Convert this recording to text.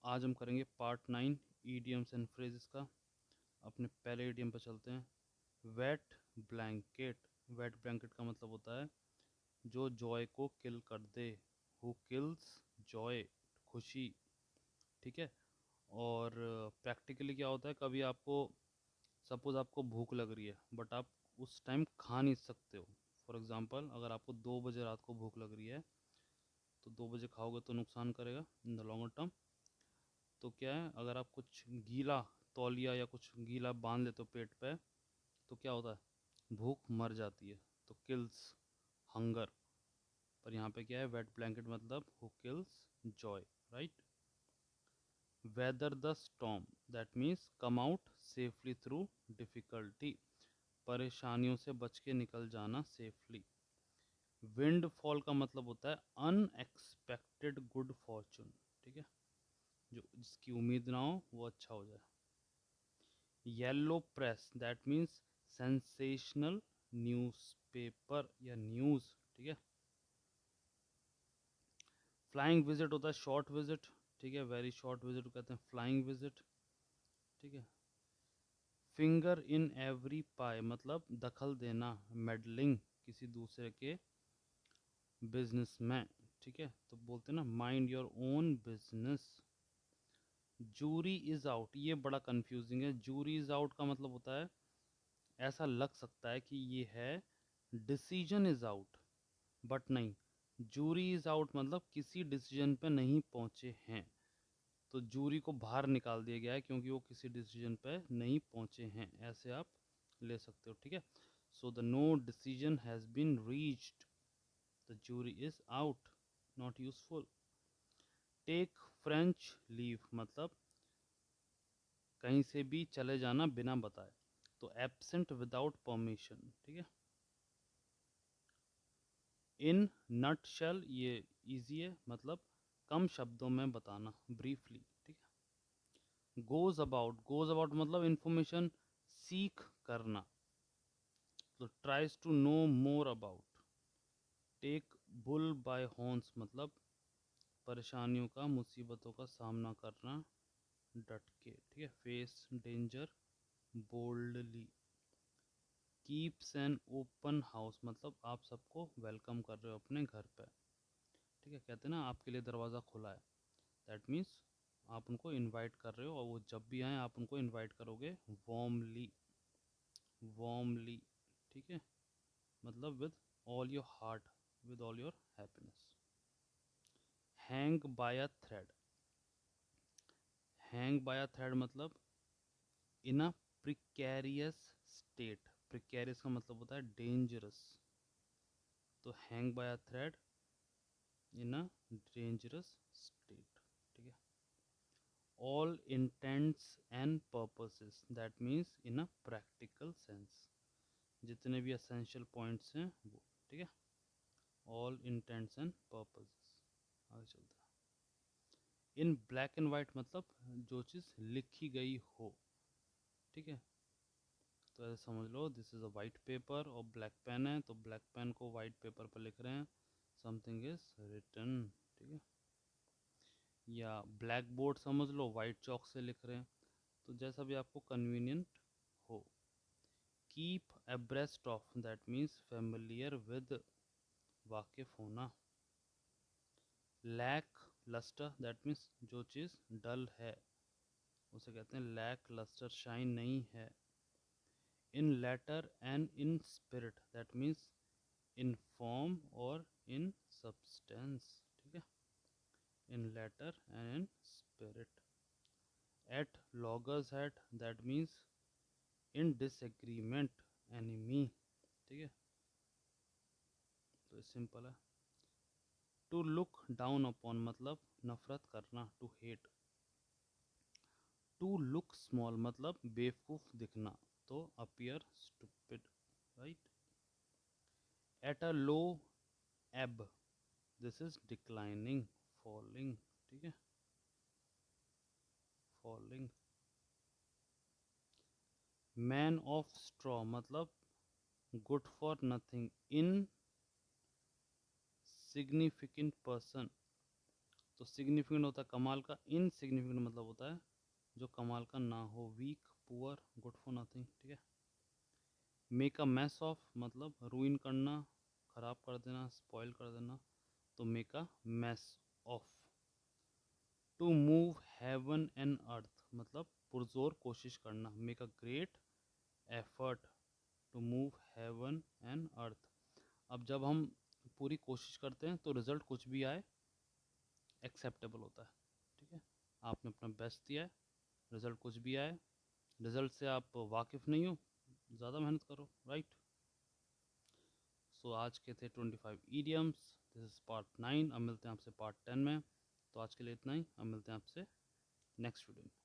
आज हम करेंगे पार्ट 9 ईडियम्स एंड फ्रेजेस का। अपने पहले ईडियम पर चलते हैं। Wait blanket. वेट ब्लैंकेट का मतलब होता है जो जॉय को किल कर दे। हु किल्स जॉय, खुशी। ठीक है। और प्रैक्टिकली क्या होता है, कभी आपको सपोज आपको भूख लग रही है बट आप उस टाइम खा नहीं सकते हो। फॉर एग्ज़ाम्पल, अगर आपको 2 बजे रात को भूख लग रही है तो 2 बजे खाओगे तो नुकसान करेगा इन द लॉन्गर टर्म। तो क्या है, अगर आप कुछ गीला तौलिया या कुछ गीला बांध लेते हो पेट पे तो क्या होता है, भूख मर जाती है। तो किल्स हंगर। पर यहाँ पे क्या है, वेट ब्लैंकेट मतलब who kills Joy, right. Whether the storm, that means come out safely through difficulty, परेशानियों से बच के निकल जाना सेफली। विंड फॉल का मतलब होता है अनएक्सपेक्टेड गुड फॉर्चून। ठीक है, जो जिसकी उम्मीद ना हो वो अच्छा हो जाए। Yellow press, that means sensational newspaper या न्यूज़। ठीक है। फ्लाइंग विजिट होता है शॉर्ट विजिट। ठीक है, वेरी शॉर्ट विजिट कहते हैं फ्लाइंग विजिट। ठीक है। फिंगर इन एवरी पाई मतलब दखल देना, मेडलिंग किसी दूसरे के बिजनेस में। ठीक है, तो बोलते हैं ना mind your own business. Jury is out, ये बड़ा कंफ्यूजिंग है। जूरी इज आउट का मतलब होता है, ऐसा लग सकता है कि ये है डिसीजन इज आउट, बट नहीं। जूरी इज आउट मतलब किसी डिसीजन पे नहीं पहुंचे हैं। तो जूरी को बाहर निकाल दिया गया है क्योंकि वो किसी डिसीजन पे नहीं पहुंचे हैं, ऐसे आप ले सकते हो। ठीक है। So the no decision has been reached, the jury is out, not useful. Take French leave मतलब कहीं से भी चले जाना बिना बताए, तो एब्सेंट विदाउट परमिशन। ठीक है। इन नटशेल, ये इजी है मतलब कम शब्दों में बताना, ब्रीफली। ठीक है। गोज अबाउट मतलब इंफॉर्मेशन सीख करना, तो tries to know more about. Take bull by horns मतलब परेशानियों का, मुसीबतों का सामना करना डट के। ठीक है। Face danger boldly. Keeps an open house मतलब आप सबको वेलकम कर रहे हो अपने घर पे। ठीक है, कहते हैं ना आपके लिए दरवाज़ा खुला है, दैट मीन्स आप उनको इनवाइट कर रहे हो और वो जब भी आए आप उनको इनवाइट करोगे वार्मली। वार्मली। ठीक है, मतलब with all your heart, with all your happiness. Hang bye a thread. Hang bye a thread मतलब इन अ प्रिकेरियस स्टेट। प्रिकेरियस का मतलब होता है डेंजरस। तो hang bye a thread in a dangerous state. ठीक है। All intends and purposes, that means in a practical sense, जितने भी असेंशियल पॉइंट्स हैं वो। ठीक है। All intends and purposes. आगे चलते हैं। इन ब्लैक एंड वाइट मतलब जो चीज़ लिखी गई हो। ठीक है, तो ऐसे समझ लो this is a white paper और ब्लैक पेन है, तो ब्लैक पेन को वाइट पेपर पर लिख रहे हैं, समथिंग इज रिटन। ठीक है। या ब्लैक बोर्ड समझ लो, वाइट चौक से लिख रहे हैं, तो जैसा भी आपको कन्वीनियंट हो। Keep abreast of, that means familiar with, वाकिफ होना। लैक लस्टर, दैट मीन्स जो चीज़ डल है उसे कहते हैं लैक लस्टर, शाइन नहीं है। In letter and in spirit, that means in form और इन सब्सटेंस। ठीक है। In letter and in spirit. At loggerheads, that means in disagreement, enemy. ठीक है, तो सिंपल है। टू लुक डाउन अपॉन मतलब नफरत करना, to hate. To look small मतलब बेवकूफ़ दिखना, to appear stupid, right. At a low ebb, this is declining, falling. ठीक है, फॉलिंग। मैन ऑफ स्ट्रॉ मतलब good for nothing, in significant person, तो सिग्निफिकेंट होता है कमाल का, इनसिग्निफिकेंट मतलब होता है जो कमाल का ना हो, weak, poor, good for nothing, ठीक है। मेक अ मैस ऑफ मतलब रूइन करना, ख़राब कर देना, स्पॉइल कर देना, तो make a mess of. To move heaven and earth मतलब पुरजोर कोशिश करना, make a great effort to move heaven and earth. अब जब हम पूरी कोशिश करते हैं तो रिज़ल्ट कुछ भी आए एक्सेप्टेबल होता है, ठीक है। आपने अपना बेस्ट दिया है, रिज़ल्ट कुछ भी आए, रिज़ल्ट से आप वाकिफ़ नहीं हो, ज़्यादा मेहनत करो, राइट। सो आज के थे 25 ईडियम्स, दिस इज़ पार्ट 9। अब मिलते हैं आपसे पार्ट 10 में। तो आज के लिए इतना ही, अब मिलते हैं आपसे नेक्स्ट वीडियो में।